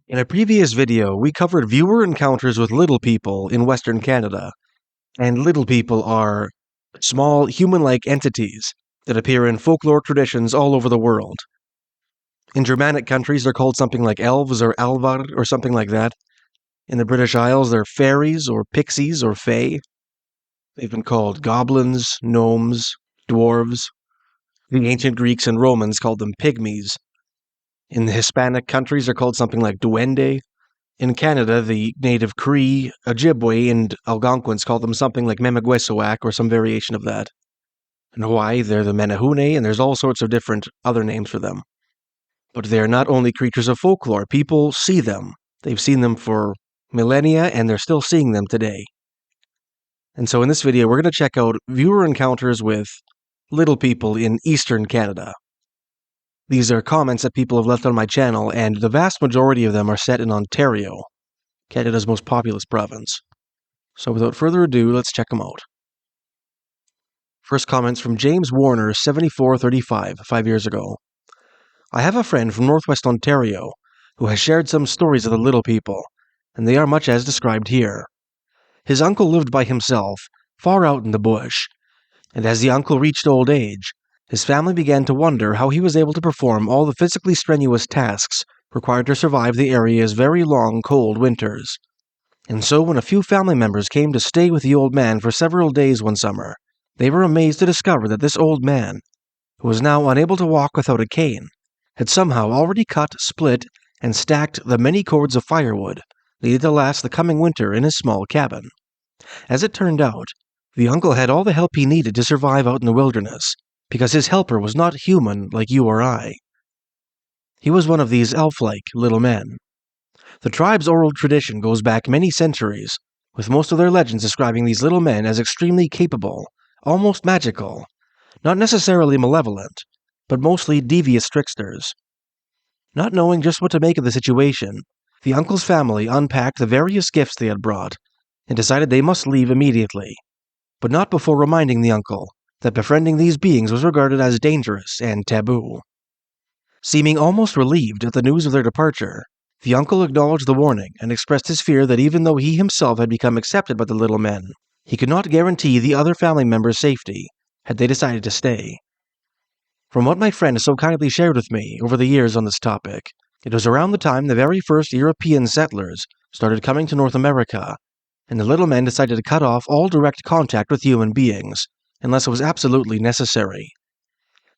In a previous video, we covered viewer encounters with little people in Western Canada, and little people are small human-like entities that appear in folklore traditions all over the world. In Germanic countries, they're called something like elves or alvar or something like that. In the British Isles, they're fairies or pixies or fae. They've been called goblins, gnomes, dwarves. The ancient Greeks and Romans called them pygmies. In the Hispanic countries, they're called something like duende. In Canada, the native Cree, Ojibwe, and Algonquins call them something like Memegwesoak or some variation of that. In Hawaii, they're the Menehune, and there's all sorts of different other names for them. But they are not only creatures of folklore. People see them. They've seen them for millennia, and they're still seeing them today. And so in this video, we're going to check out viewer encounters with little people in Eastern Canada. These are comments that people have left on my channel, and the vast majority of them are set in Ontario, Canada's most populous province. So without further ado, let's check them out. First comment's from James Warner, 7435, 5 years ago. I have a friend from Northwestern Ontario who has shared some stories of the little people, and they are much as described here. His uncle lived by himself, far out in the bush, and as the uncle reached old age, his family began to wonder how he was able to perform all the physically strenuous tasks required to survive the area's very long, cold winters. And so when a few family members came to stay with the old man for several days one summer, they were amazed to discover that this old man, who was now unable to walk without a cane, had somehow already cut, split, and stacked the many cords of firewood needed to last the coming winter in his small cabin. As it turned out, the uncle had all the help he needed to survive out in the wilderness, because his helper was not human like you or I. He was one of these elf-like little men. The tribe's oral tradition goes back many centuries, with most of their legends describing these little men as extremely capable, almost magical, not necessarily malevolent, but mostly devious tricksters. Not knowing just what to make of the situation, the uncle's family unpacked the various gifts they had brought, and decided they must leave immediately, but not before reminding the uncle that befriending these beings was regarded as dangerous and taboo. Seeming almost relieved at the news of their departure, the uncle acknowledged the warning and expressed his fear that even though he himself had become accepted by the little men, he could not guarantee the other family members' safety had they decided to stay. From what my friend has so kindly shared with me over the years on this topic, it was around the time the very first European settlers started coming to North America, and the little men decided to cut off all direct contact with human beings, unless it was absolutely necessary.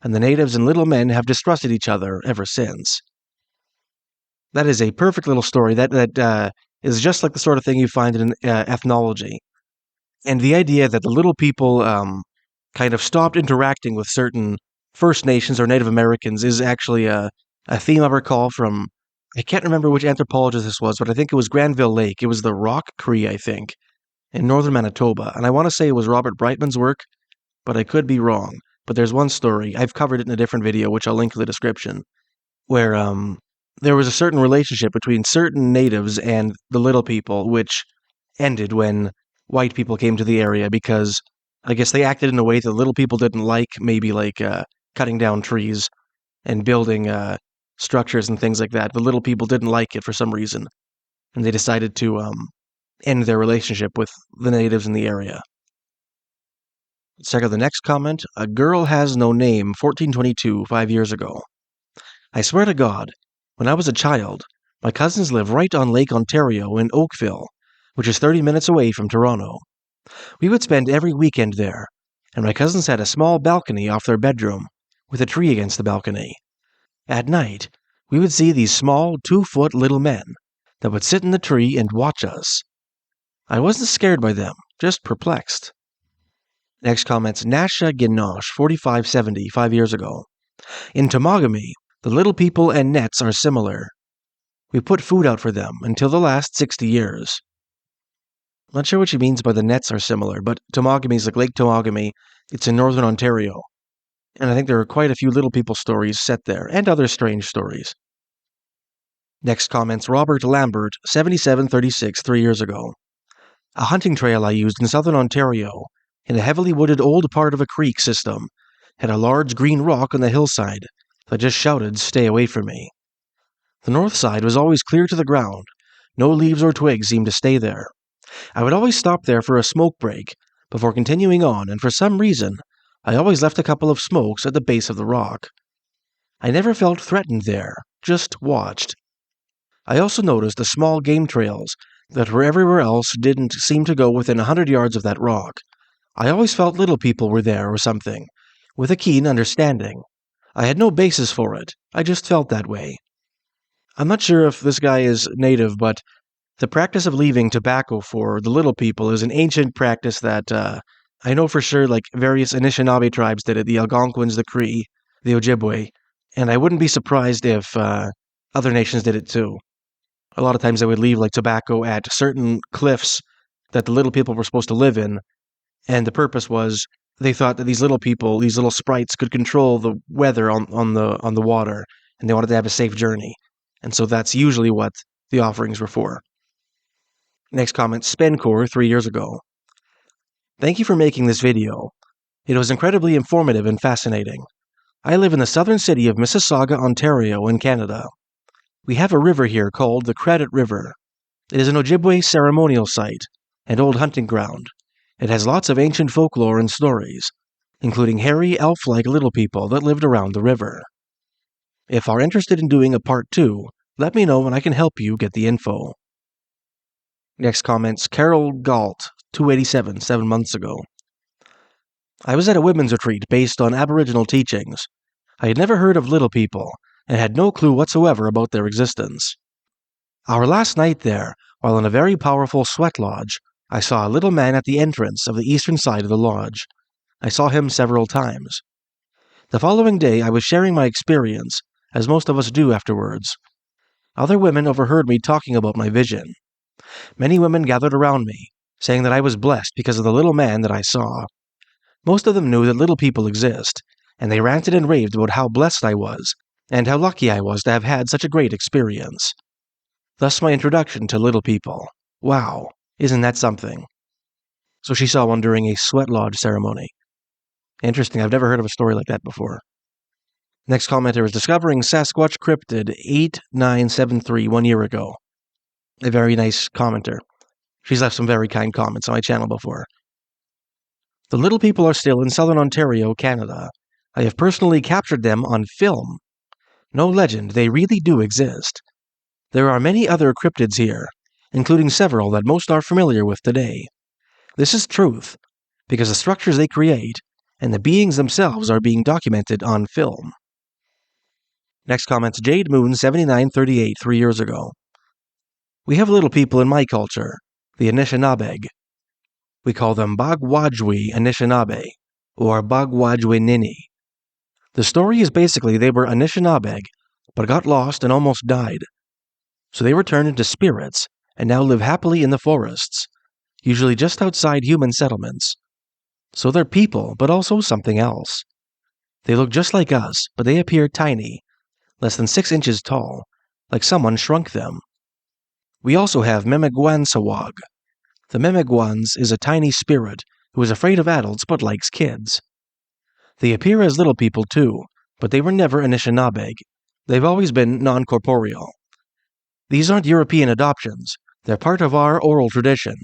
And the natives and little men have distrusted each other ever since. That is a perfect little story that is just like the sort of thing you find in ethnology. And the idea that the little people kind of stopped interacting with certain First Nations or Native Americans is actually a theme I recall from, I can't remember which anthropologist this was, but I think it was Granville Lake. It was the Rock Cree, I think, in northern Manitoba. And I want to say it was Robert Brightman's work, but I could be wrong. But there's one story, I've covered it in a different video, which I'll link in the description, where there was a certain relationship between certain natives and the little people, which ended when white people came to the area because I guess they acted in a way that the little people didn't like, maybe like cutting down trees and building structures and things like that. The little people didn't like it for some reason, and they decided to end their relationship with the natives in the area. Let's check out the next comment. A girl has no name, 1422, 5 years ago. I swear to God, when I was a child, my cousins live right on Lake Ontario in Oakville, which is 30 minutes away from Toronto. We would spend every weekend there, and my cousins had a small balcony off their bedroom, with a tree against the balcony. At night, we would see these small, 2-foot little men that would sit in the tree and watch us. I wasn't scared by them, just perplexed. Next comment's Nasha Ginosh, 4570, 5 years ago. In Temagami, the little people and nets are similar. We put food out for them until the last 60 years. I'm not sure what she means by the nets are similar, but Temagami is like Lake Temagami. It's in northern Ontario. And I think there are quite a few little people stories set there, and other strange stories. Next comment's Robert Lambert, 7736, 3 years ago. A hunting trail I used in southern Ontario, in a heavily wooded old part of a creek system, had a large green rock on the hillside that just shouted, "Stay away from me." The north side was always clear to the ground. No leaves or twigs seemed to stay there. I would always stop there for a smoke break before continuing on, and for some reason, I always left a couple of smokes at the base of the rock. I never felt threatened there, just watched. I also noticed the small game trails that were everywhere else didn't seem to go within 100 yards of that rock. I always felt little people were there or something, with a keen understanding. I had no basis for it, I just felt that way. I'm not sure if this guy is native, but the practice of leaving tobacco for the little people is an ancient practice that I know for sure, like various Anishinaabe tribes did it, the Algonquins, the Cree, the Ojibwe, and I wouldn't be surprised if other nations did it too. A lot of times they would leave like tobacco at certain cliffs that the little people were supposed to live in, and the purpose was they thought that these little people, these little sprites, could control the weather on the water, and they wanted to have a safe journey. And so that's usually what the offerings were for. Next comment, Spencore 3 years ago. Thank you for making this video. It was incredibly informative and fascinating. I live in the southern city of Mississauga, Ontario, in Canada. We have a river here called the Credit River. It is an Ojibwe ceremonial site and old hunting ground. It has lots of ancient folklore and stories, including hairy, elf-like little people that lived around the river. If are interested in doing a part 2, let me know and I can help you get the info. Next comments, Carol Galt, 287, 7 months ago. I was at a women's retreat based on Aboriginal teachings. I had never heard of little people and had no clue whatsoever about their existence. Our last night there, while in a very powerful sweat lodge, I saw a little man at the entrance of the eastern side of the lodge. I saw him several times. The following day I was sharing my experience, as most of us do afterwards. Other women overheard me talking about my vision. Many women gathered around me, saying that I was blessed because of the little man that I saw. Most of them knew that little people exist, and they ranted and raved about how blessed I was, and how lucky I was to have had such a great experience. Thus my introduction to little people. Wow, isn't that something? So she saw one during a sweat lodge ceremony. Interesting, I've never heard of a story like that before. Next commenter is discovering Sasquatch cryptid 8973 1 year ago. A very nice commenter. She's left some very kind comments on my channel before. The little people are still in southern Ontario, Canada. I have personally captured them on film. No legend, they really do exist. There are many other cryptids here, including several that most are familiar with today. This is truth, because the structures they create and the beings themselves are being documented on film. Next comments, Jade Moon 7938 3 years ago. We have little people in my culture, the Anishinaabeg. We call them Bagwajwi Anishinaabe, or Bagwajwi Nini. The story is basically they were Anishinaabeg, but got lost and almost died. So they were turned into spirits, and now live happily in the forests, usually just outside human settlements. So they're people, but also something else. They look just like us, but they appear tiny, less than 6 inches tall, like someone shrunk them. We also have Memegwansawag. The Memegwans is a tiny spirit who is afraid of adults but likes kids. They appear as little people too, but they were never Anishinaabeg. They've always been non-corporeal. These aren't European adoptions. They're part of our oral tradition,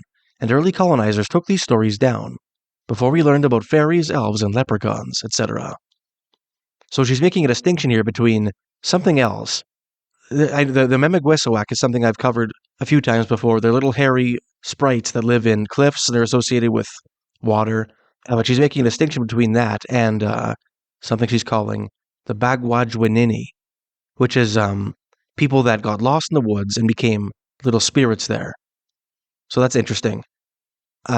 and early colonizers took these stories down, before we learned about fairies, elves, and leprechauns, etc. So she's making a distinction here between something else. The Memegwesawak is something I've covered a few times before. They're little hairy sprites that live in cliffs, and they're associated with water. But she's making a distinction between that and something she's calling the Bagwajwinini, which is people that got lost in the woods and became little spirits there. So that's interesting.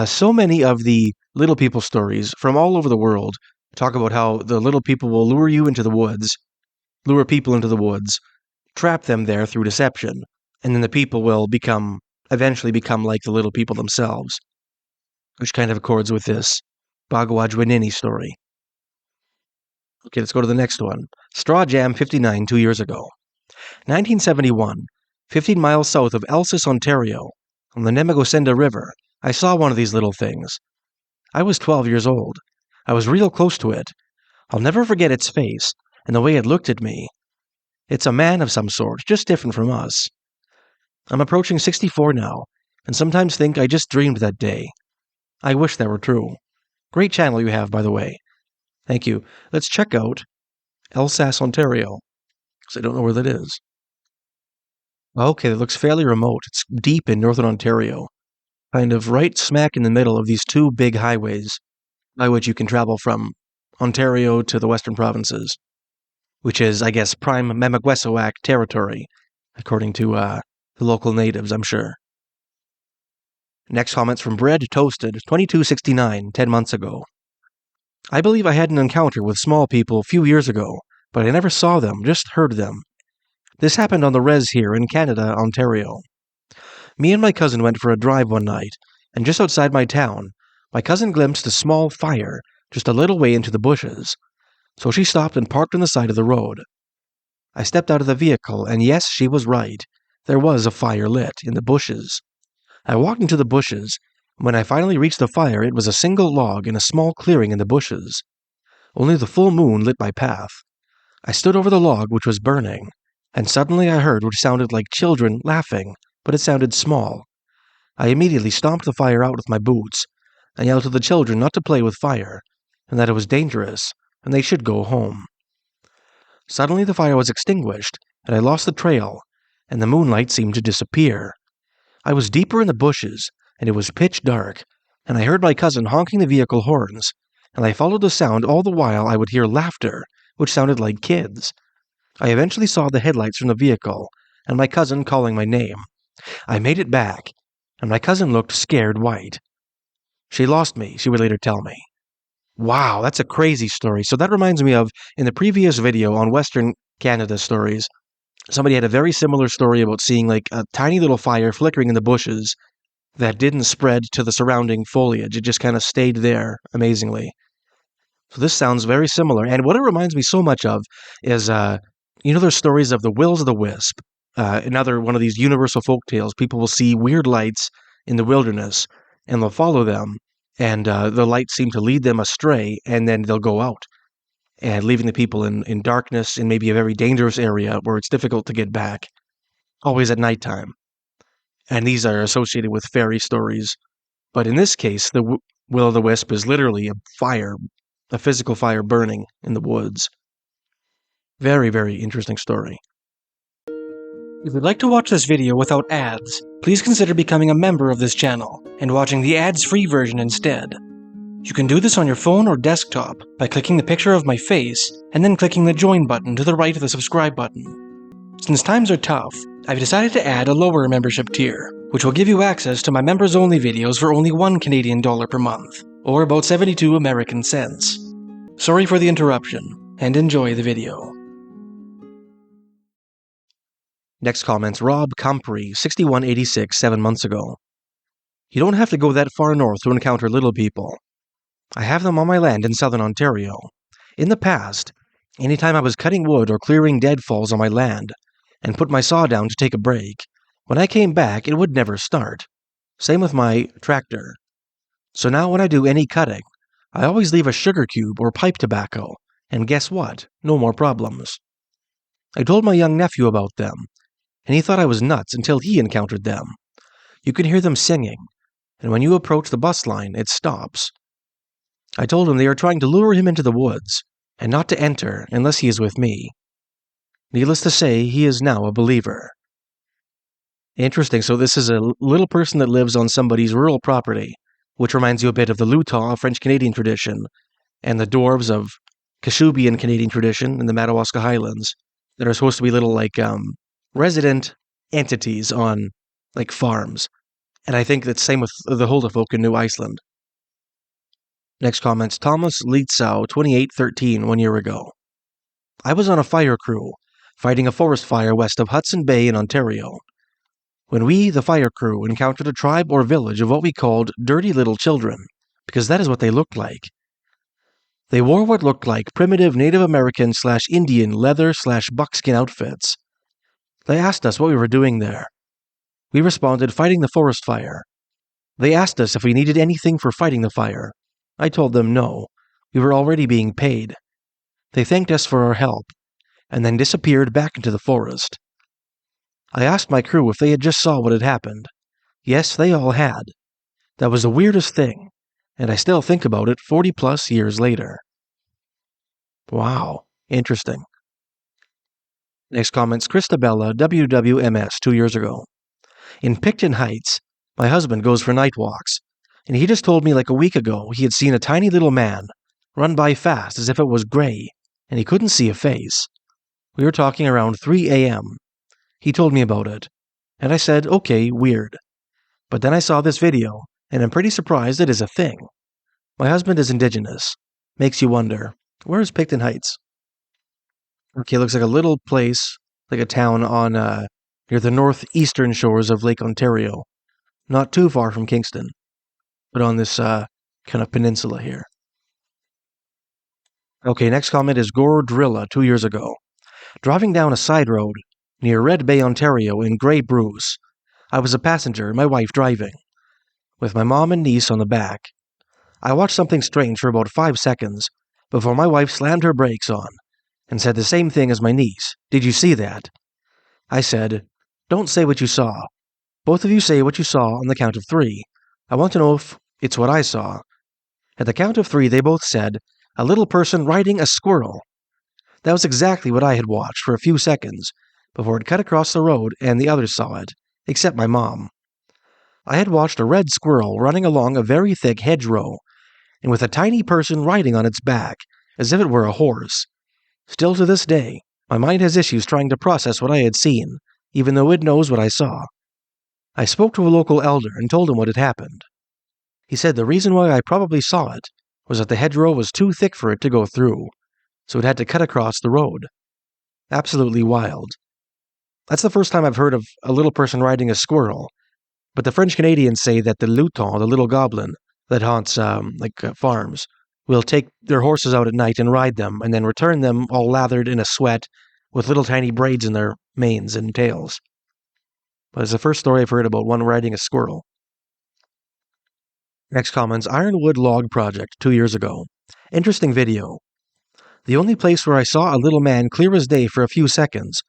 So many of the little people stories from all over the world talk about how the little people will lure people into the woods, trap them there through deception, and then the people will eventually become like the little people themselves, which kind of accords with this Bagwajwinini story. Okay, let's go to the next one. Straw Jam 59 2 years ago. 1971, 15 miles south of Elsas, Ontario, on the Nemegosenda River, I saw one of these little things. I was 12 years old. I was real close to it. I'll never forget its face and the way it looked at me. It's a man of some sort, just different from us. I'm approaching 64 now, and sometimes think I just dreamed that day. I wish that were true. Great channel you have, by the way. Thank you. Let's check out Elsas, Ontario, because I don't know where that is. Okay, it looks fairly remote. It's deep in northern Ontario, kind of right smack in the middle of these two big highways by which you can travel from Ontario to the western provinces, which is, I guess, prime Memaguesoak territory, according to the local natives, I'm sure. Next comment's from Bread Toasted, 2269, 10 months ago. I believe I had an encounter with small people a few years ago, but I never saw them, just heard them. This happened on the res here in Canada, Ontario. Me and my cousin went for a drive one night, and just outside my town, my cousin glimpsed a small fire just a little way into the bushes, so she stopped and parked on the side of the road. I stepped out of the vehicle, and yes, she was right. There was a fire lit in the bushes. I walked into the bushes, and when I finally reached the fire, it was a single log in a small clearing in the bushes. Only the full moon lit my path. I stood over the log, which was burning, and suddenly I heard what sounded like children laughing, but it sounded small. I immediately stomped the fire out with my boots, and yelled to the children not to play with fire, and that it was dangerous, and they should go home. Suddenly the fire was extinguished, and I lost the trail, and the moonlight seemed to disappear. I was deeper in the bushes, and it was pitch dark, and I heard my cousin honking the vehicle horns, and I followed the sound all the while I would hear laughter, which sounded like kids. I eventually saw the headlights from the vehicle, and my cousin calling my name. I made it back, and my cousin looked scared white. She lost me, she would later tell me. Wow, that's a crazy story. So that reminds me of, in the previous video on Western Canada stories, somebody had a very similar story about seeing like a tiny little fire flickering in the bushes that didn't spread to the surrounding foliage. It just kind of stayed there, amazingly. So this sounds very similar. And what it reminds me so much of is, there's stories of the Wills of the Wisp. Another one of these universal folk tales. People will see weird lights in the wilderness, and they'll follow them, and the lights seem to lead them astray, and then they'll go out, and leaving the people in darkness in maybe a very dangerous area where it's difficult to get back, always at nighttime. And these are associated with fairy stories. But in this case, the will-o'-the-wisp is literally a fire, a physical fire burning in the woods. Very, very interesting story. If you'd like to watch this video without ads, please consider becoming a member of this channel and watching the ads-free version instead. You can do this on your phone or desktop by clicking the picture of my face and then clicking the join button to the right of the subscribe button. Since times are tough, I've decided to add a lower membership tier, which will give you access to my members-only videos for only $1 Canadian per month, or about 72 American cents. Sorry for the interruption, and enjoy the video. Next comment's Rob Comrie, 6186, 7 months ago. You don't have to go that far north to encounter little people. I have them on my land in southern Ontario. In the past, anytime I was cutting wood or clearing deadfalls on my land, and put my saw down to take a break, when I came back it would never start. Same with my tractor. So now when I do any cutting, I always leave a sugar cube or pipe tobacco, and guess what? No more problems. I told my young nephew about them, and he thought I was nuts until he encountered them. You can hear them singing, and when you approach the bus line, it stops. I told him they are trying to lure him into the woods, and not to enter unless he is with me. Needless to say, he is now a believer. Interesting, so this is a little person that lives on somebody's rural property, which reminds you a bit of the Lutah French-Canadian tradition, and the dwarves of Kashubian Canadian tradition in the Madawaska Highlands, that are supposed to be little, resident entities on, farms. And I think that's same with the Huldafolk in New Iceland. Next comment's Thomas Lietzau, 2813, 1 year ago. I was on a fire crew, fighting a forest fire west of Hudson Bay in Ontario, when we, the fire crew, encountered a tribe or village of what we called dirty little children, because that is what they looked like. They wore what looked like primitive Native American/Indian leather/buckskin outfits. They asked us what we were doing there. We responded, fighting the forest fire. They asked us if we needed anything for fighting the fire. I told them no. We were already being paid. They thanked us for our help, and then disappeared back into the forest. I asked my crew if they had just saw what had happened. Yes, they all had. That was the weirdest thing, and I still think about it 40-plus years later. Wow, interesting. Next comment's Christabella WWMS 2 years ago. In Picton Heights, my husband goes for night walks, and he just told me like a week ago he had seen a tiny little man run by fast as if it was gray, and he couldn't see a face. We were talking around 3 a.m. He told me about it, and I said, okay, weird. But then I saw this video, and I'm pretty surprised it is a thing. My husband is Indigenous. Makes you wonder, where is Picton Heights? Okay, looks like a little place, like a town on near the northeastern shores of Lake Ontario. Not too far from Kingston, but on this kind of peninsula here. Okay, next comment is Gordrilla 2 years ago. Driving down a side road near Red Bay, Ontario in Grey Bruce. I was a passenger, my wife driving, with my mom and niece on the back. I watched something strange for about 5 seconds before my wife slammed her brakes on and said the same thing as my niece. Did you see that? I said, don't say what you saw. Both of you say what you saw on the count of 3. I want to know if it's what I saw. At the count of 3, they both said, a little person riding a squirrel. That was exactly what I had watched for a few seconds before it cut across the road and the others saw it, except my mom. I had watched a red squirrel running along a very thick hedgerow, and with a tiny person riding on its back, as if it were a horse. Still to this day, my mind has issues trying to process what I had seen, even though it knows what I saw. I spoke to a local elder and told him what had happened. He said the reason why I probably saw it was that the hedgerow was too thick for it to go through, so it had to cut across the road. Absolutely wild. That's the first time I've heard of a little person riding a squirrel, but the French Canadians say that the louton, the little goblin that haunts farms, will take their horses out at night and ride them, and then return them all lathered in a sweat with little tiny braids in their manes and tails. But it's the first story I've heard about one riding a squirrel. Next comment's Ironwood Log Project 2 years ago. Interesting video. The only place where I saw a little man clear as day for a few seconds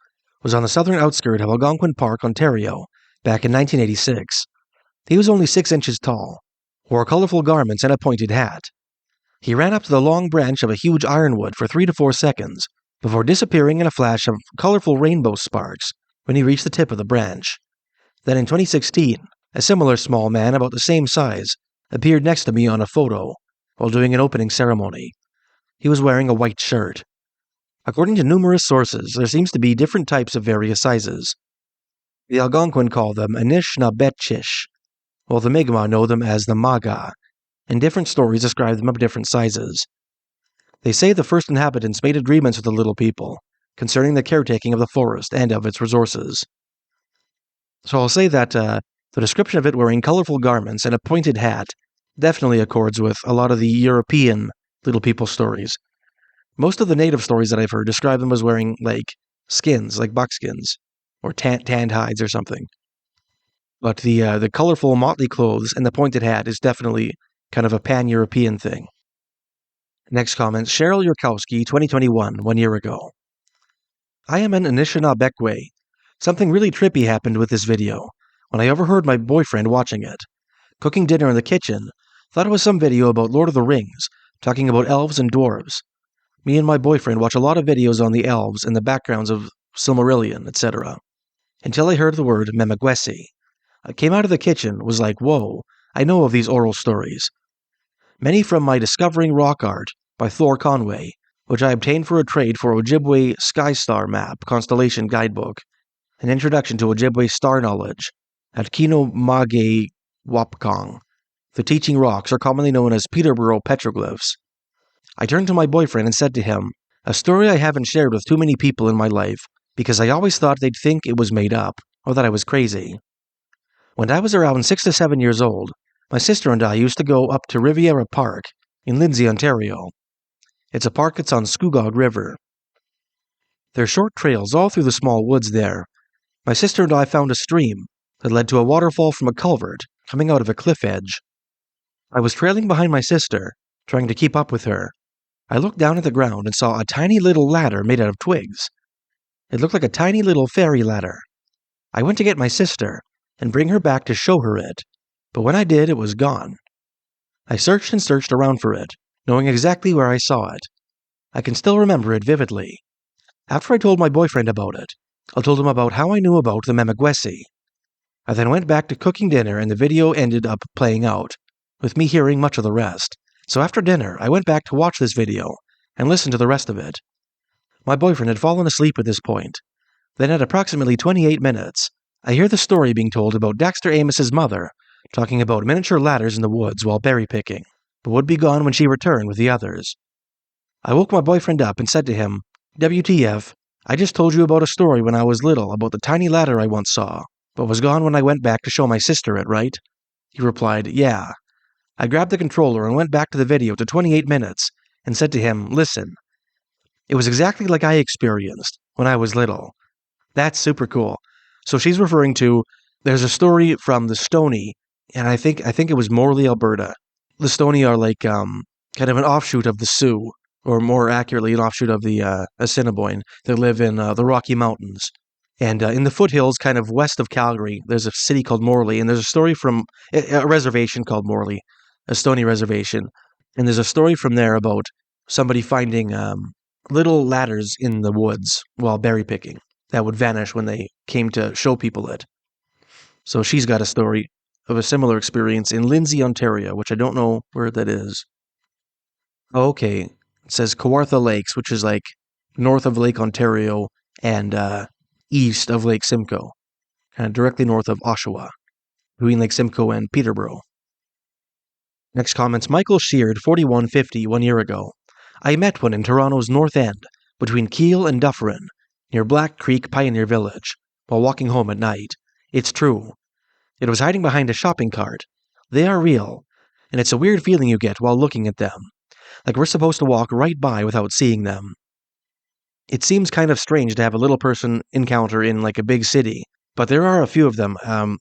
was on the southern outskirts of Algonquin Park, Ontario, back in 1986. He was only 6 inches tall, wore colorful garments and a pointed hat. He ran up to the long branch of a huge ironwood for 3 to 4 seconds, before disappearing in a flash of colorful rainbow sparks when he reached the tip of the branch. Then in 2016, a similar small man about the same size appeared next to me on a photo while doing an opening ceremony. He was wearing a white shirt. According to numerous sources, there seems to be different types of various sizes. The Algonquin call them Anishinaabeg, while the Mi'kmaw know them as the Maga, and different stories describe them of different sizes. They say the first inhabitants made agreements with the little people concerning the caretaking of the forest and of its resources. So I'll say that the description of it wearing colorful garments and a pointed hat definitely accords with a lot of the European little people stories. Most of the native stories that I've heard describe them as wearing, skins, like buckskins, or tanned hides or something. But the colorful motley clothes and the pointed hat is definitely kind of a pan-European thing. Next comment, Cheryl Yurkowski, 2021, 1 year ago. I am an Anishinaabeg. Something really trippy happened with this video when I overheard my boyfriend watching it. Cooking dinner in the kitchen, thought it was some video about Lord of the Rings, talking about elves and dwarves. Me and my boyfriend watch a lot of videos on the elves and the backgrounds of Silmarillion, etc. Until I heard the word Memagwesi. I came out of the kitchen, was like, whoa, I know of these oral stories. Many from my Discovering Rock Art by Thor Conway, which I obtained for a trade for Ojibwe Sky Star Map Constellation Guidebook, an introduction to Ojibwe star knowledge at Kino Mage Wapkong. The teaching rocks are commonly known as Peterborough petroglyphs. I turned to my boyfriend and said to him, a story I haven't shared with too many people in my life because I always thought they'd think it was made up or that I was crazy. When I was around 6 to 7 years old, my sister and I used to go up to Riviera Park in Lindsay, Ontario. It's a park that's on Scugog River. There are short trails all through the small woods there. My sister and I found a stream that led to a waterfall from a culvert coming out of a cliff edge. I was trailing behind my sister, trying to keep up with her. I looked down at the ground and saw a tiny little ladder made out of twigs, It looked like a tiny little fairy ladder. I went to get my sister and bring her back to show her it, but when I did, it was gone. I searched and searched around for it, knowing exactly where I saw it. I can still remember it vividly. After I told my boyfriend about it, I told him about how I knew about the Memagwesi. I then went back to cooking dinner and the video ended up playing out, with me hearing much of the rest. So after dinner, I went back to watch this video and listen to the rest of it. My boyfriend had fallen asleep at this point. Then at approximately 28 minutes, I hear the story being told about Dexter Amos's mother talking about miniature ladders in the woods while berry picking, but would be gone when she returned with the others. I woke my boyfriend up and said to him, WTF, I just told you about a story when I was little about the tiny ladder I once saw, but was gone when I went back to show my sister it, right? He replied, yeah. I grabbed the controller and went back to the video to 28 minutes and said to him, listen. It was exactly like I experienced when I was little. That's super cool. So she's referring to, there's a story from the Stoney, and I think it was Morley, Alberta. The Stoney are like kind of an offshoot of the Sioux, or more accurately, an offshoot of the Assiniboine. They live in the Rocky Mountains. And in the foothills, kind of west of Calgary, there's a city called Morley, and there's a story from a reservation called Morley, a Stoney reservation. And there's a story from there about somebody finding little ladders in the woods while berry picking that would vanish when they came to show people it. So she's got a story of a similar experience in Lindsay, Ontario, which I don't know where that is. Oh, okay. It says Kawartha Lakes, which is like north of Lake Ontario and east of Lake Simcoe, kind of directly north of Oshawa, between Lake Simcoe and Peterborough. Next comments, Michael Sheard, 4150, 1 year ago. I met one in Toronto's North End, between Keele and Dufferin, near Black Creek Pioneer Village, while walking home at night. It's true. It was hiding behind a shopping cart. They are real, and it's a weird feeling you get while looking at them, like we're supposed to walk right by without seeing them. It seems kind of strange to have a little person encounter in like a big city, but there are a few of them.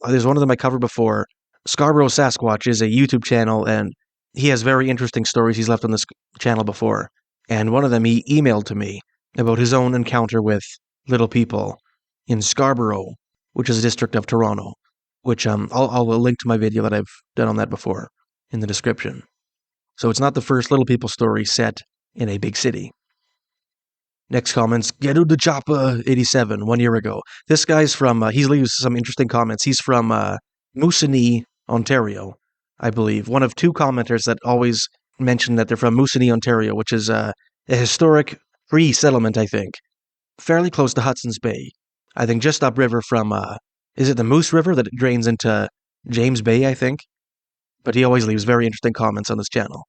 There's one of them I covered before. Scarborough Sasquatch is a YouTube channel, and he has very interesting stories he's left on this channel before. And one of them he emailed to me about his own encounter with little people in Scarborough, which is a district of Toronto, which I'll link to my video that I've done on that before in the description. So it's not the first little people story set in a big city. Next comments, Gedu de Chapa 87, 1 year ago. This guy's from, he leaves some interesting comments. He's from Moosonee, Ontario, I believe. One of two commenters that always mention that they're from Moosonee, Ontario, which is a historic free settlement, I think. Fairly close to Hudson's Bay. I think just upriver from, is it the Moose River that drains into James Bay, I think? But he always leaves very interesting comments on this channel.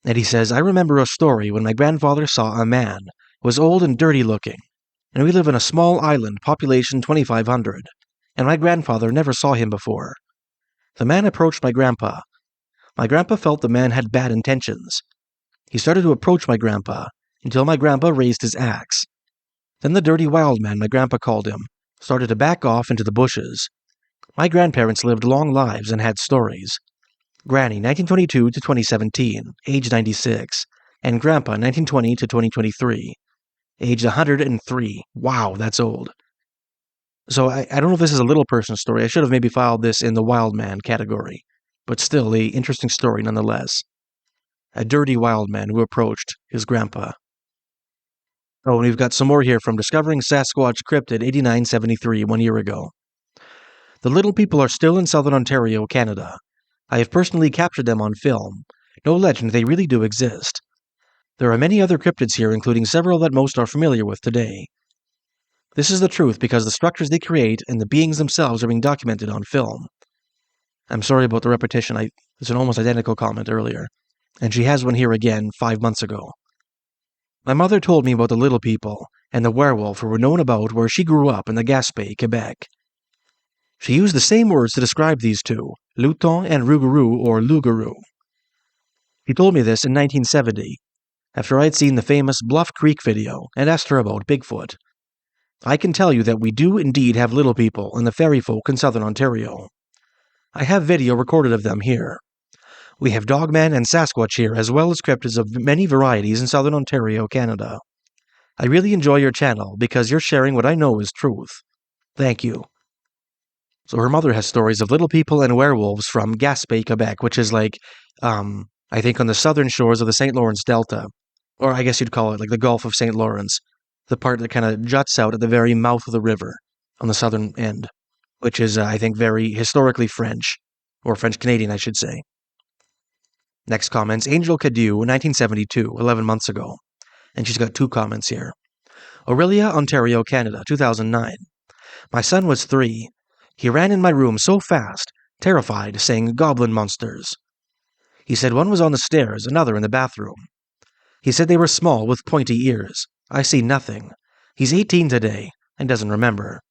And he says, I remember a story when my grandfather saw a man, was old and dirty looking, and we live in a small island, population 2,500, and my grandfather never saw him before. The man approached my grandpa. My grandpa felt the man had bad intentions. He started to approach my grandpa, until my grandpa raised his axe. Then the dirty wild man, my grandpa called him, started to back off into the bushes. My grandparents lived long lives and had stories. Granny, 1922 to 2017, age 96, and Grandpa, 1920 to 2023, age 103. Wow, that's old. So I don't know if this is a little person story. I should have maybe filed this in the wild man category, but still a interesting story nonetheless. A dirty wild man who approached his grandpa. Oh, and we've got some more here from Discovering Sasquatch Cryptid 8973, 1 year ago. The little people are still in southern Ontario, Canada. I have personally captured them on film. No legend, they really do exist. There are many other cryptids here, including several that most are familiar with today. This is the truth because the structures they create and the beings themselves are being documented on film. I'm sorry about the repetition. It's an almost identical comment earlier. And she has one here again 5 months ago. My mother told me about the little people and the werewolf who were known about where she grew up in the Gaspe, Quebec. She used the same words to describe these two, Luton and Rougarou or Lougarou. He told me this in 1970, after I'd seen the famous Bluff Creek video and asked her about Bigfoot. I can tell you that we do indeed have little people and the fairy folk in southern Ontario. I have video recorded of them here. We have Dogman and Sasquatch here, as well as cryptids of many varieties in southern Ontario, Canada. I really enjoy your channel because you're sharing what I know is truth. Thank you. So her mother has stories of little people and werewolves from Gaspe, Quebec, which is like, I think on the southern shores of the St. Lawrence Delta. Or I guess you'd call it like the Gulf of St. Lawrence. The part that kind of juts out at the very mouth of the river on the southern end, which is, I think, very historically French. Or French-Canadian, I should say. Next comments, Angel Cadieu, 1972, 11 months ago. And she's got 2 comments here. Aurelia, Ontario, Canada, 2009. My son was 3. He ran in my room so fast, terrified, saying goblin monsters. He said one was on the stairs, another in the bathroom. He said they were small with pointy ears. I see nothing. He's 18 today and doesn't remember.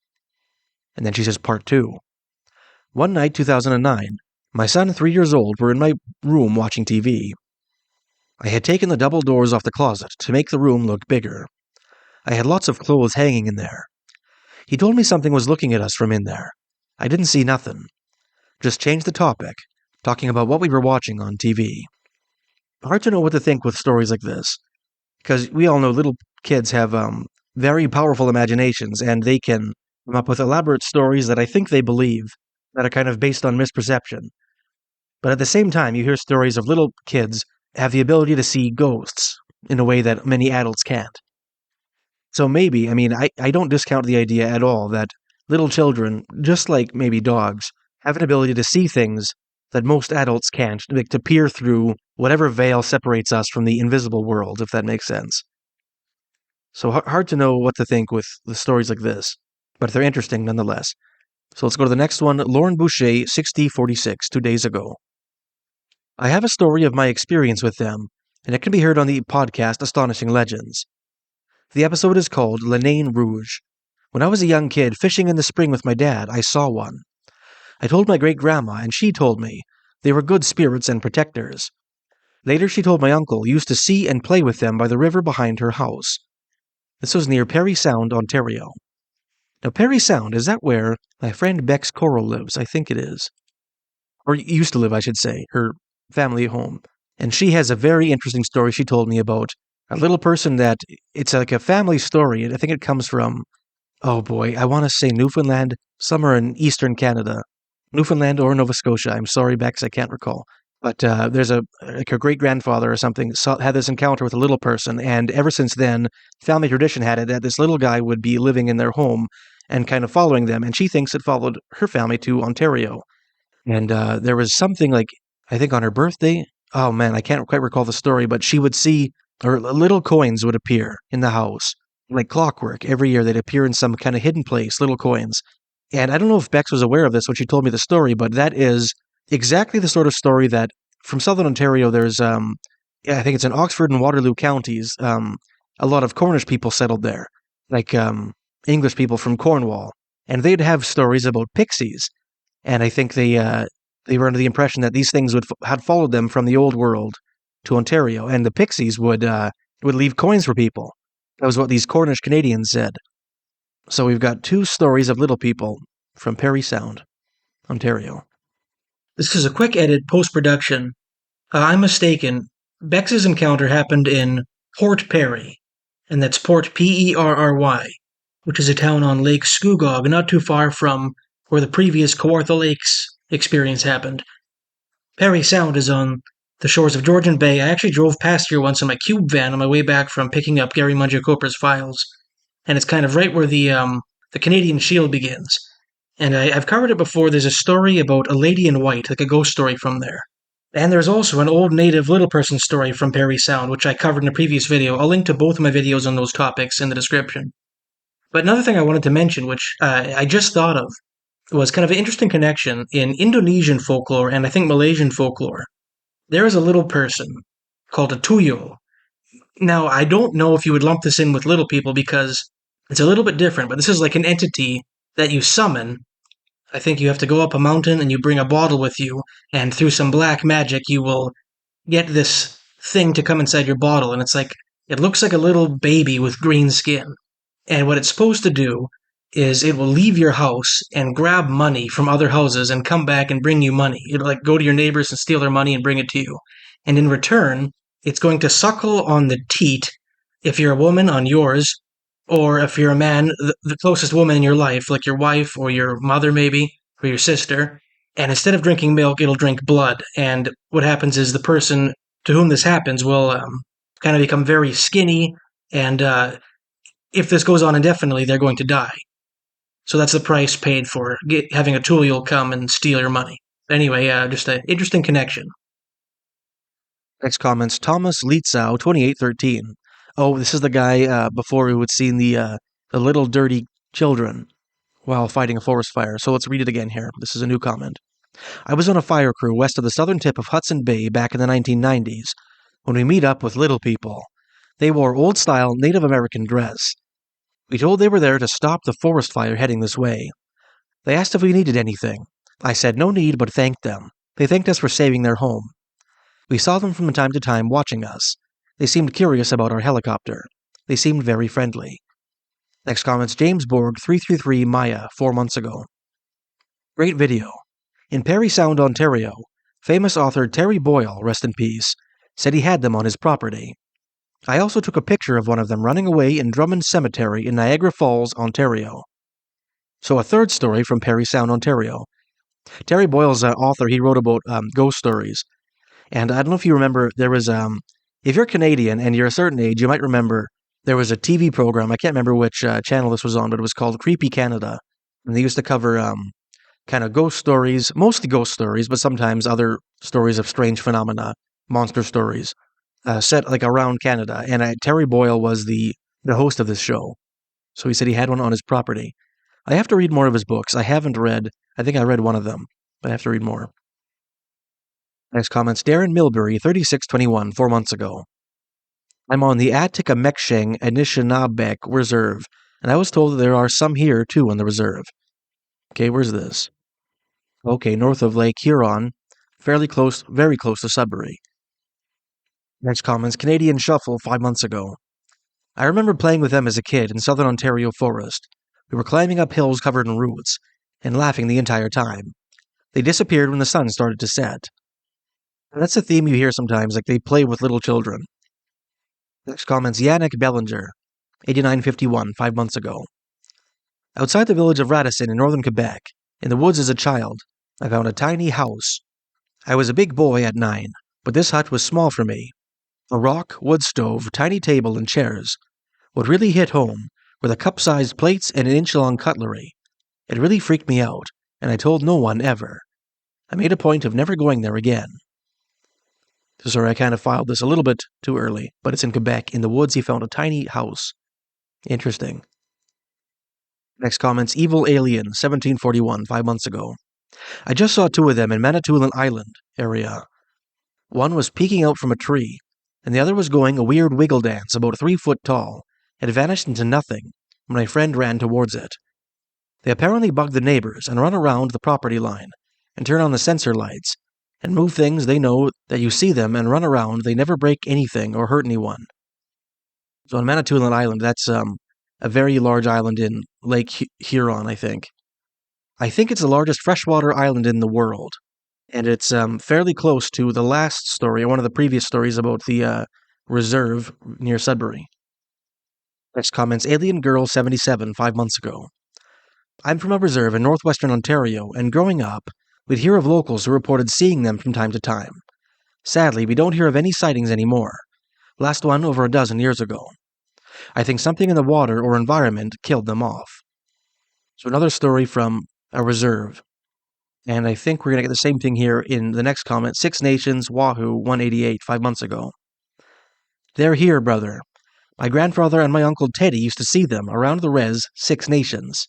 And then she says part 2. One night, 2009, my son, 3 years old, were in my room watching TV. I had taken the double doors off the closet to make the room look bigger. I had lots of clothes hanging in there. He told me something was looking at us from in there. I didn't see nothing. Just changed the topic, talking about what we were watching on TV. Hard to know what to think with stories like this, because we all know little kids have very powerful imaginations, and they can come up with elaborate stories that I think they believe, that are kind of based on misperception. But at the same time, you hear stories of little kids have the ability to see ghosts in a way that many adults can't. So maybe, I don't discount the idea at all that little children, just like maybe dogs, have an ability to see things that most adults can't, like to peer through whatever veil separates us from the invisible world, if that makes sense. So hard to know what to think with the stories like this, but they're interesting nonetheless. So let's go to the next one. Lauren Boucher, 6046, 2 days ago. I have a story of my experience with them, and it can be heard on the podcast Astonishing Legends. The episode is called Le Nain Rouge. When I was a young kid fishing in the spring with my dad, I saw one. I told my great-grandma, and she told me they were good spirits and protectors. Later she told my uncle used to see and play with them by the river behind her house. This was near Parry Sound, Ontario. Now, Parry Sound, is that where my friend Bexx Korol lives? I think it is. Or used to live, I should say, her family home. And she has a very interesting story she told me about a little person that, it's like a family story. I think it comes from, oh boy, I want to say Newfoundland, somewhere in eastern Canada. Newfoundland or Nova Scotia. I'm sorry, Bexx, I can't recall. But there's her great-grandfather or something had this encounter with a little person, and ever since then, family tradition had it that this little guy would be living in their home and kind of following them, and she thinks it followed her family to Ontario. And there was something like, I think on her birthday, oh man, I can't quite recall the story, but she would see, or little coins would appear in the house, like clockwork. Every year they'd appear in some kind of hidden place, little coins. And I don't know if Bexx was aware of this when she told me the story, but that is exactly the sort of story that, from southern Ontario, there's, I think it's in Oxford and Waterloo counties, a lot of Cornish people settled there, like English people from Cornwall. And they'd have stories about pixies. And I think they were under the impression that these things had followed them from the old world to Ontario, and the pixies would leave coins for people. That was what these Cornish Canadians said. So we've got 2 stories of little people from Parry Sound, Ontario. This is a quick edit post-production. I'm mistaken. Bexx's encounter happened in Port Parry, and that's Port Perry, which is a town on Lake Scugog, not too far from where the previous Kawartha Lakes experience happened. Parry Sound is on the shores of Georgian Bay. I actually drove past here once in my cube van on my way back from picking up Gary Mungia-Coper's files. And it's kind of right where the Canadian Shield begins. And I've covered it before. There's a story about a lady in white, like a ghost story from there. And there's also an old native little person story from Parry Sound, which I covered in a previous video. I'll link to both of my videos on those topics in the description. But another thing I wanted to mention, which I just thought of, was kind of an interesting connection in Indonesian folklore and I think Malaysian folklore. There is a little person called a tuyul. Now, I don't know if you would lump this in with little people because it's a little bit different, but this is like an entity that you summon. I think you have to go up a mountain and you bring a bottle with you, and through some black magic you will get this thing to come inside your bottle, and it looks like a little baby with green skin. And what it's supposed to do is it will leave your house and grab money from other houses and come back and bring you money. It'll go to your neighbors and steal their money and bring it to you. And in return, it's going to suckle on the teat if you're a woman, on yours, or if you're a man, the closest woman in your life, like your wife or your mother maybe, or your sister, and instead of drinking milk, it'll drink blood. And what happens is the person to whom this happens will kind of become very skinny, and if this goes on indefinitely, they're going to die. So that's the price paid for having a tool you'll come and steal your money. Anyway, just an interesting connection. Next comments Thomas Lietzau, 2813. Oh, this is the guy before who had seen the little dirty children while fighting a forest fire. So let's read it again here. This is a new comment. I was on a fire crew west of the southern tip of Hudson Bay back in the 1990s when we meet up with little people. They wore old-style Native American dress. We told they were there to stop the forest fire heading this way. They asked if we needed anything. I said no need, but thanked them. They thanked us for saving their home. We saw them from time to time watching us. They seemed curious about our helicopter. They seemed very friendly. Next comments James Borg 333 Maya 4 months ago. Great video. In Parry Sound, Ontario, famous author Terry Boyle, rest in peace, said he had them on his property. I also took a picture of one of them running away in Drummond Cemetery in Niagara Falls, Ontario. So a third story from Parry Sound, Ontario. Terry Boyle's an author. He wrote about ghost stories. And I don't know if you remember, there was, if you're Canadian and you're a certain age, you might remember there was a TV program. I can't remember which channel this was on, but it was called Creepy Canada. And they used to cover kind of ghost stories, mostly ghost stories, but sometimes other stories of strange phenomena, monster stories, set like around Canada. And Terry Boyle was the host of this show. So he said he had one on his property. I have to read more of his books. I haven't read, I think I read one of them, but I have to read more. Next comments Darren Milbury, 3621, 4 months ago. I'm on the Atikamekseng Anishinaabeg Reserve, and I was told that there are some here too on the reserve. Okay, where's this? Okay, north of Lake Huron, fairly close, very close to Sudbury. Next comments Canadian Shuffle, 5 months ago. I remember playing with them as a kid in southern Ontario forest. We were climbing up hills covered in roots, and laughing the entire time. They disappeared when the sun started to set. And that's a theme you hear sometimes, like they play with little children. Next comments Yannick Bellinger, 8951, 5 months ago. Outside the village of Radisson in northern Quebec, in the woods as a child, I found a tiny house. I was a big boy at 9, but this hut was small for me. A rock, wood stove, tiny table, and chairs. What really hit home were the cup-sized plates and an inch-long cutlery. It really freaked me out, and I told no one ever. I made a point of never going there again. Sorry, I kind of filed this a little bit too early, but it's in Quebec. In the woods, he found a tiny house. Interesting. Next comments, Evil Alien, 1741, 5 months ago. I just saw 2 of them in Manitoulin Island area. One was peeking out from a tree, and the other was going a weird wiggle dance about 3 foot tall. It vanished into nothing when my friend ran towards it. They apparently bug the neighbors and run around the property line and turn on the sensor lights and move things. They know that you see them and run around. They never break anything or hurt anyone. So on Manitoulin Island, that's a very large island in Lake Huron, I think. I think it's the largest freshwater island in the world. And it's fairly close to the last story, or one of the previous stories about the reserve near Sudbury. Next comments, Alien Girl 77, 5 months ago. I'm from a reserve in Northwestern Ontario, and growing up, we'd hear of locals who reported seeing them from time to time. Sadly, we don't hear of any sightings anymore. Last one over a dozen years ago. I think something in the water or environment killed them off. So another story from a reserve. And I think we're going to get the same thing here in the next comment. 6 Nations, Wahoo, 188, 5 months ago. They're here, brother. My grandfather and my uncle Teddy used to see them around the res 6 Nations.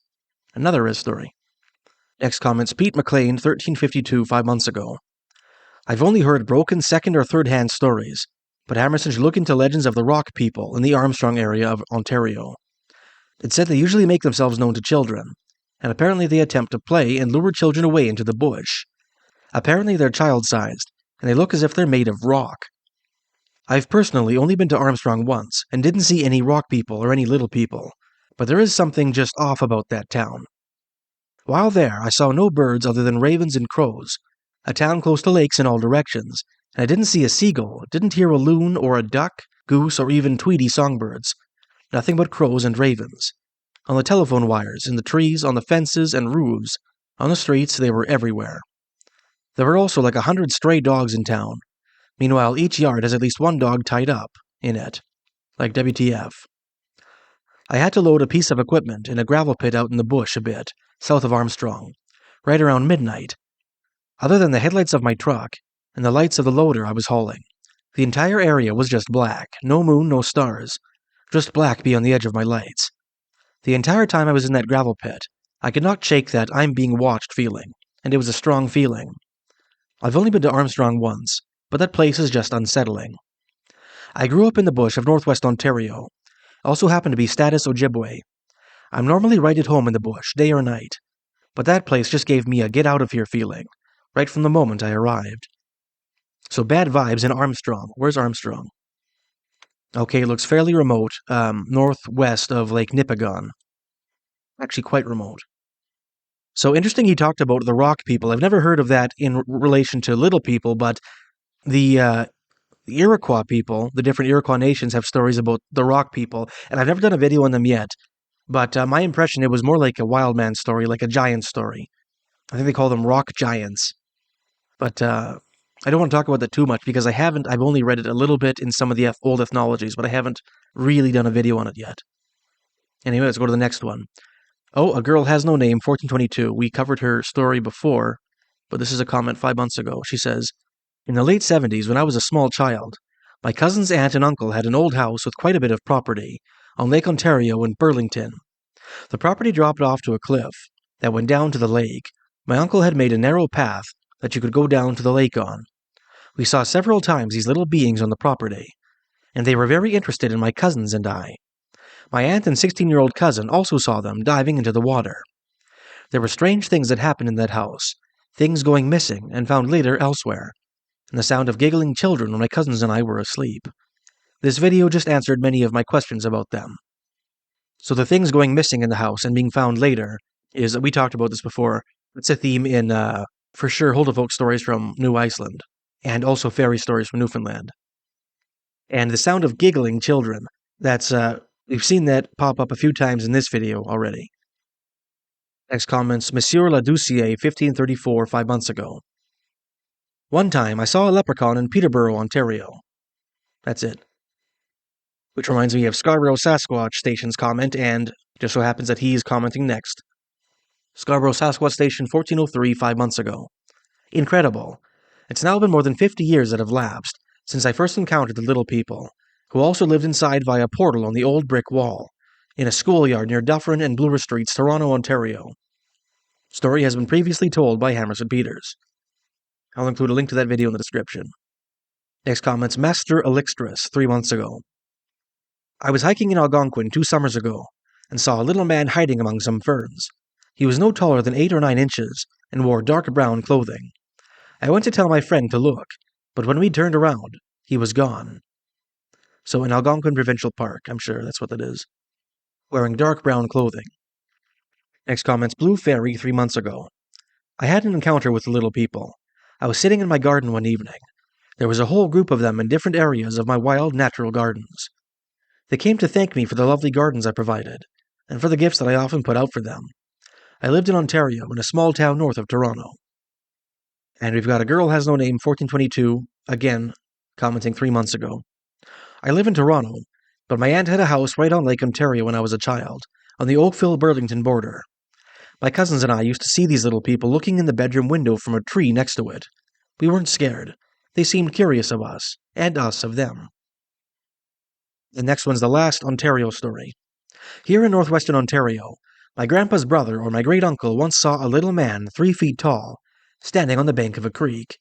Another res story. Next comments, Pete McLean, 1352, 5 months ago. I've only heard broken second or third-hand stories, but Hammerson should look into legends of the Rock people in the Armstrong area of Ontario. It said they usually make themselves known to children, and apparently they attempt to play and lure children away into the bush. Apparently they're child-sized, and they look as if they're made of rock. I've personally only been to Armstrong once, and didn't see any rock people or any little people, but there is something just off about that town. While there, I saw no birds other than ravens and crows, a town close to lakes in all directions, and I didn't see a seagull, didn't hear a loon or a duck, goose, or even tweedy songbirds. Nothing but crows and ravens. On the telephone wires, in the trees, on the fences and roofs, on the streets, they were everywhere. There were also like 100 stray dogs in town. Meanwhile, each yard has at least one dog tied up in it. Like WTF. I had to load a piece of equipment in a gravel pit out in the bush a bit, south of Armstrong, right around midnight. Other than the headlights of my truck and the lights of the loader I was hauling, the entire area was just black, no moon, no stars, just black beyond the edge of my lights. The entire time I was in that gravel pit, I could not shake that I'm being watched feeling, and it was a strong feeling. I've only been to Armstrong once, but that place is just unsettling. I grew up in the bush of Northwest Ontario, also happened to be Status Ojibwe. I'm normally right at home in the bush, day or night, but that place just gave me a get-out-of-here feeling, right from the moment I arrived. So bad vibes in Armstrong. Where's Armstrong? Okay, it looks fairly remote, northwest of Lake Nipigon. Actually quite remote. So interesting he talked about the rock people. I've never heard of that in relation to little people, but the Iroquois people, the different Iroquois nations, have stories about the rock people, and I've never done a video on them yet, but my impression, it was more like a wild man story, like a giant story. I think they call them rock giants. But I don't want to talk about that too much, because I've only read it a little bit in some of the old ethnologies, but I haven't really done a video on it yet. Anyway, let's go to the next one. Oh, A Girl Has No Name, 1422. We covered her story before, but this is a comment 5 months ago. She says, in the late 70s, when I was a small child, my cousin's aunt and uncle had an old house with quite a bit of property on Lake Ontario in Burlington. The property dropped off to a cliff that went down to the lake. My uncle had made a narrow path that you could go down to the lake on. We saw several times these little beings on the property, and they were very interested in my cousins and I. My aunt and 16-year-old cousin also saw them diving into the water. There were strange things that happened in that house, things going missing and found later elsewhere, and the sound of giggling children when my cousins and I were asleep. This video just answered many of my questions about them. So the things going missing in the house and being found later is, we talked about this before, it's a theme in, for sure, Huldafolk stories from New Iceland, and also fairy stories from Newfoundland. And the sound of giggling children, that's, we've seen that pop up a few times in this video already. Next comments, Monsieur Ladoucier, 1534, 5 months ago. One time, I saw a leprechaun in Peterborough, Ontario. That's it. Which reminds me of Scarborough Sasquatch Station's comment, and just so happens that he is commenting next. Scarborough Sasquatch Station, 1403, 5 months ago. Incredible. It's now been more than 50 years that have lapsed since I first encountered the little people, who also lived inside via a portal on the old brick wall, in a schoolyard near Dufferin and Bloor Streets, Toronto, Ontario. Story has been previously told by Hammerson Peters. I'll include a link to that video in the description. Next comments, Master Elixtress, 3 months ago. I was hiking in Algonquin 2 summers ago, and saw a little man hiding among some ferns. He was no taller than 8 or 9 inches, and wore dark brown clothing. I went to tell my friend to look, but when we turned around, he was gone. So in Algonquin Provincial Park, I'm sure that's what that is. Wearing dark brown clothing. Next comments, Blue Fairy, 3 months ago. I had an encounter with the little people. I was sitting in my garden one evening. There was a whole group of them in different areas of my wild natural gardens. They came to thank me for the lovely gardens I provided, and for the gifts that I often put out for them. I lived in Ontario, in a small town north of Toronto. And we've got A Girl Has No Name, 1422, again, commenting 3 months ago. I live in Toronto, but my aunt had a house right on Lake Ontario when I was a child, on the Oakville-Burlington border. My cousins and I used to see these little people looking in the bedroom window from a tree next to it. We weren't scared. They seemed curious of us, and us of them. The next one's the last Ontario story. Here in northwestern Ontario, my grandpa's brother or my great-uncle once saw a little man 3 feet tall, standing on the bank of a creek.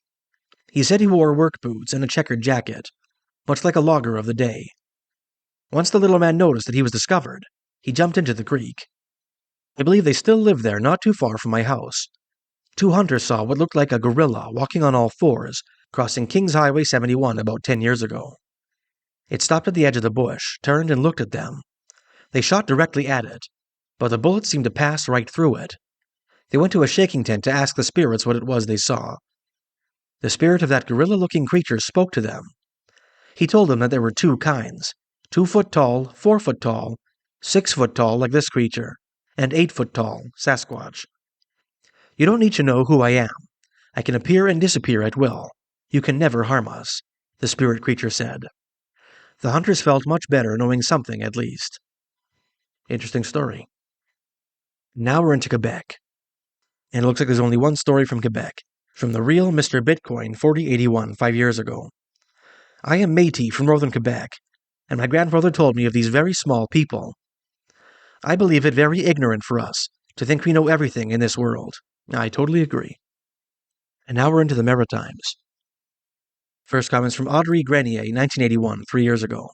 He said he wore work boots and a checkered jacket, much like a logger of the day. Once the little man noticed that he was discovered, he jumped into the creek. I believe they still live there, not too far from my house. 2 hunters saw what looked like a gorilla walking on all fours, crossing Kings Highway 71 about 10 years ago. It stopped at the edge of the bush, turned and looked at them. They shot directly at it, but the bullets seemed to pass right through it. They went to a shaking tent to ask the spirits what it was they saw. The spirit of that gorilla-looking creature spoke to them. He told them that there were two kinds, 2-foot tall, 4-foot tall, 6-foot tall like this creature, and 8-foot tall, Sasquatch. You don't need to know who I am. I can appear and disappear at will. You can never harm us, the spirit creature said. The hunters felt much better knowing something at least. Interesting story. Now we're into Quebec. And it looks like there's only one story from Quebec, from the real Mr. Bitcoin 4081 5 years ago. I am Métis from northern Quebec, and my grandfather told me of these very small people. I believe it very ignorant for us to think we know everything in this world. I totally agree. And now we're into the Maritimes. First comments from Audrey Grenier, 1981, 3 years ago.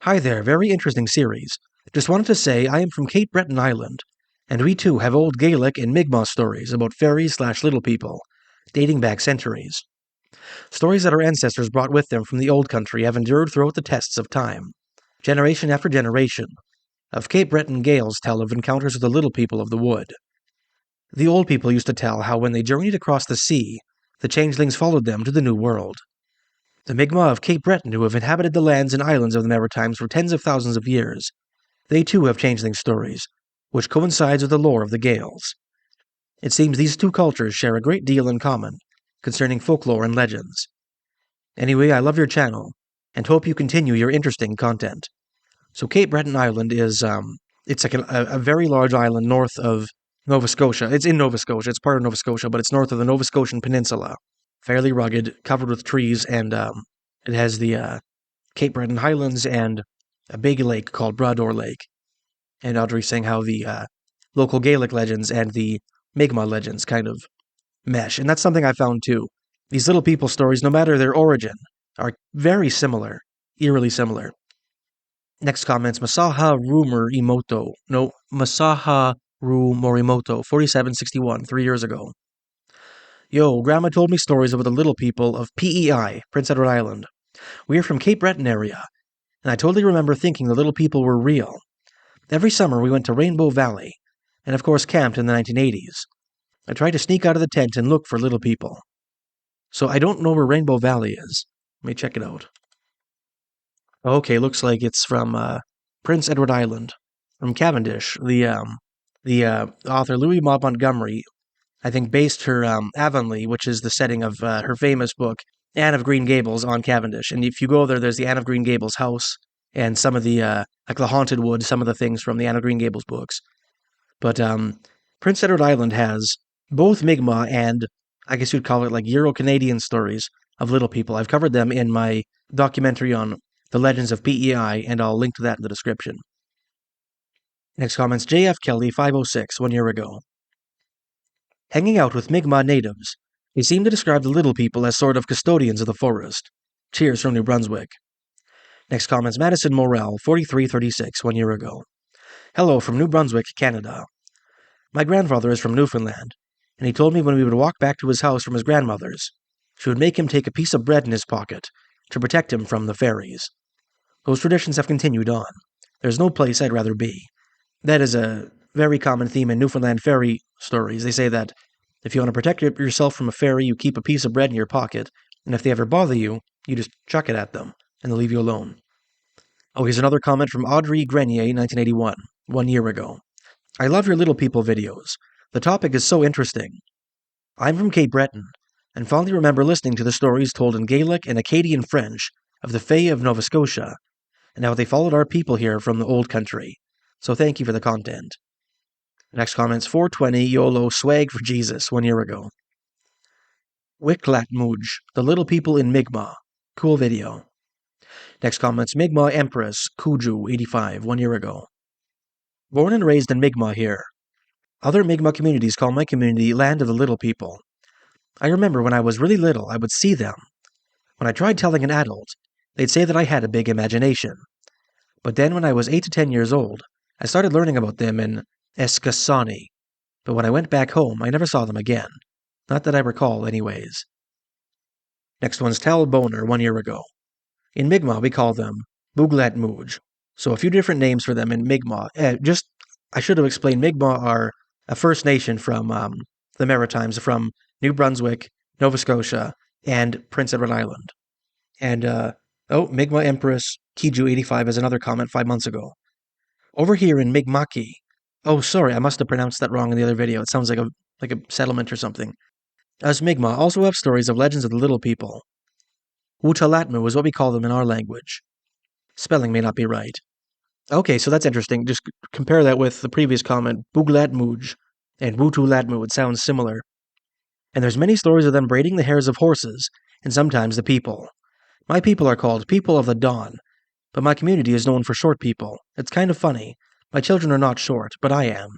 Hi there, very interesting series. Just wanted to say I am from Cape Breton Island, and we too have old Gaelic and Mi'kmaw stories about fairies/little people, dating back centuries. Stories that our ancestors brought with them from the old country have endured throughout the tests of time. Generation after generation of Cape Breton Gaels tell of encounters with the little people of the wood. The old people used to tell how when they journeyed across the sea, the changelings followed them to the New World. The Mi'kmaw of Cape Breton, who have inhabited the lands and islands of the Maritimes for tens of thousands of years, they too have changeling stories, which coincides with the lore of the Gaels. It seems these two cultures share a great deal in common concerning folklore and legends. Anyway, I love your channel, and hope you continue your interesting content. So Cape Breton Island is, it's like a very large island north of Nova Scotia. It's in Nova Scotia, it's part of Nova Scotia, but it's north of the Nova Scotian Peninsula. Fairly rugged, covered with trees, and it has the Cape Breton Highlands and a big lake called Brador Lake. And Audrey's saying how the local Gaelic legends and the Mi'kmaw legends kind of mesh. And that's something I found too. These little people stories, no matter their origin, are very similar, eerily similar. Next comments, Masaha Ru Morimoto, 4761, 3 years ago. Yo, Grandma told me stories about the little people of PEI, Prince Edward Island. We are from Cape Breton area, and I totally remember thinking the little people were real. Every summer we went to Rainbow Valley, and of course camped in the 1980s. I tried to sneak out of the tent and look for little people. So I don't know where Rainbow Valley is. Let me check it out. Okay, looks like it's from Prince Edward Island, from Cavendish. The author Louis Maud Montgomery, I think, based her Avonlea, which is the setting of her famous book, Anne of Green Gables, on Cavendish. And if you go there, there's the Anne of Green Gables house and some of the, like the Haunted Wood, some of the things from the Anne of Green Gables books. But Prince Edward Island has both Mi'kmaw and, I guess you'd call it like Euro-Canadian stories of little people. I've covered them in my documentary on the legends of PEI, and I'll link to that in the description. Next comments, JF Kelly, 506, 1 year ago. Hanging out with Mi'kmaw natives, they seem to describe the little people as sort of custodians of the forest. Cheers from New Brunswick. Next comments, Madison Morel, 4336, 1 year ago. Hello from New Brunswick, Canada. My grandfather is from Newfoundland, and he told me when we would walk back to his house from his grandmother's, she would make him take a piece of bread in his pocket to protect him from the fairies. Those traditions have continued on. There's no place I'd rather be. That is a very common theme in Newfoundland fairy stories. They say that if you want to protect yourself from a fairy, you keep a piece of bread in your pocket, and if they ever bother you, you just chuck it at them, and they'll leave you alone. Oh, here's another comment from Audrey Grenier, 1981, 1 year ago. I love your little people videos. The topic is so interesting. I'm from Cape Breton, and fondly remember listening to the stories told in Gaelic and Acadian French of the Fae of Nova Scotia, and how they followed our people here from the old country. So thank you for the content. Next comment's 420 YOLO Swag for Jesus, 1 year ago. Wiklat Mooj, the little people in Mi'kmaw. Cool video. Next comment's Mi'kmaw Empress, Kuju, 85, 1 year ago. Born and raised in Mi'kmaw here. Other Mi'kmaw communities call my community Land of the Little People. I remember when I was really little, I would see them. When I tried telling an adult, they'd say that I had a big imagination. But then when I was 8 to 10 years old, I started learning about them in Eskasani. But when I went back home, I never saw them again. Not that I recall, anyways. Next one's Tal Boner, 1 year ago. In Mi'kmaw, we call them Buglat Mooj. So a few different names for them in Mi'kmaw. I should have explained, Mi'kmaw are a First Nation from the Maritimes, from New Brunswick, Nova Scotia, and Prince Edward Island. And Oh, Mi'kmaw Empress Kiju85 has another comment 5 months ago. Over here in Mi'kmaki. Oh, sorry, I must have pronounced that wrong in the other video. It sounds like a settlement or something. Us Mi'kmaw also have stories of legends of the little people. Wutalatmu is what we call them in our language. Spelling may not be right. Okay, so that's interesting. Just compare that with the previous comment, Buglatmuj and Wutulatmu. It sounds similar. And there's many stories of them braiding the hairs of horses, and sometimes the people. My people are called People of the Dawn, but my community is known for short people. It's kind of funny. My children are not short, but I am.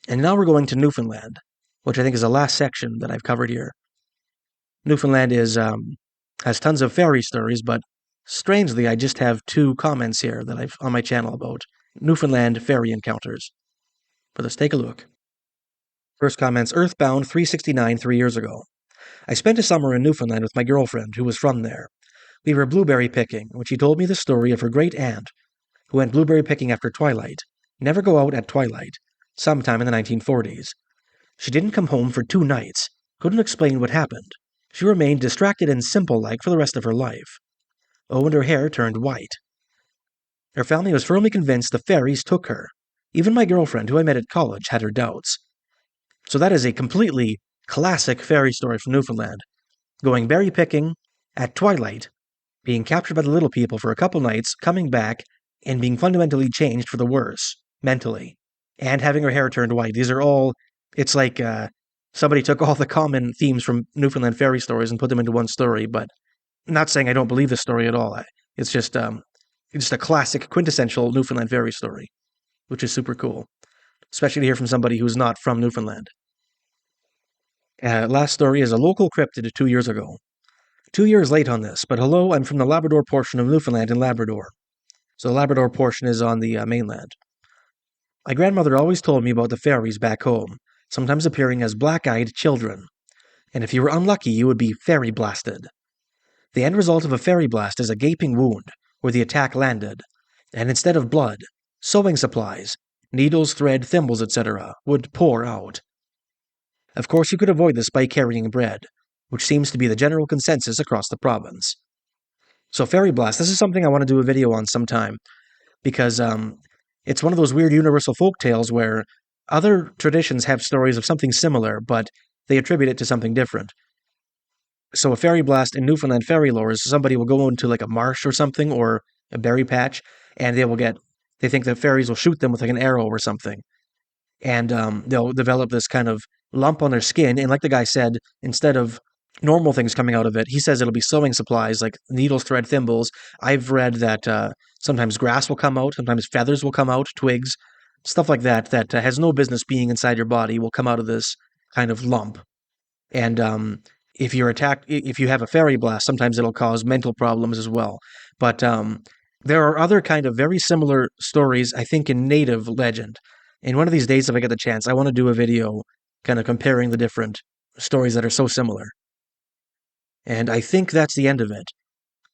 And now we're going to Newfoundland, which I think is the last section that I've covered here. Newfoundland has tons of fairy stories, but strangely, I just have 2 comments here that I've on my channel about Newfoundland fairy encounters. But let's take a look. First comment's Earthbound 369 3 years ago. I spent a summer in Newfoundland with my girlfriend, who was from there. We were blueberry picking, when she told me the story of her great aunt, who went blueberry picking after twilight. Never go out at twilight. Sometime in the 1940s. She didn't come home for 2 nights. Couldn't explain what happened. She remained distracted and simple-like for the rest of her life. Oh, and her hair turned white. Her family was firmly convinced the fairies took her. Even my girlfriend, who I met at college, had her doubts. So that is a completely classic fairy story from Newfoundland. Going berry picking at twilight, being captured by the little people for a couple nights, coming back, and being fundamentally changed for the worse, mentally, and having her hair turned white. These are all, it's like somebody took all the common themes from Newfoundland fairy stories and put them into one story, but I'm not saying I don't believe this story at all. It's just a classic, quintessential Newfoundland fairy story, which is super cool, especially to hear from somebody who's not from Newfoundland. Last story is a local cryptid 2 years ago. 2 years late on this, but hello, I'm from the Labrador portion of Newfoundland and Labrador. So the Labrador portion is on the mainland. My grandmother always told me about the fairies back home, sometimes appearing as black-eyed children. And if you were unlucky, you would be fairy blasted. The end result of a fairy blast is a gaping wound where the attack landed, and instead of blood, sewing supplies, needles, thread, thimbles, etc., would pour out. Of course, you could avoid this by carrying bread, which seems to be the general consensus across the province. So fairy blast, this is something I want to do a video on sometime, because it's one of those weird universal folk tales where other traditions have stories of something similar, but they attribute it to something different. So a fairy blast in Newfoundland fairy lore is somebody will go into like a marsh or something, or a berry patch, and they think that fairies will shoot them with like an arrow or something. And they'll develop this kind of lump on their skin, and like the guy said, instead of normal things coming out of it, he says it'll be sewing supplies like needles, thread, thimbles. I've read that sometimes grass will come out, sometimes feathers will come out, twigs, stuff like that has no business being inside your body will come out of this kind of lump. And if you have a fairy blast, sometimes it'll cause mental problems as well. But there are other kind of very similar stories, I think, in native legend. And one of these days, if I get the chance, I want to do a video kind of comparing the different stories that are so similar. And I think that's the end of it.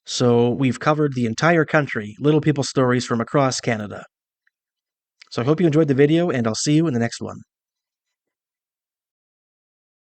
So we've covered the entire country, little people stories from across Canada. So I hope you enjoyed the video, and I'll see you in the next one.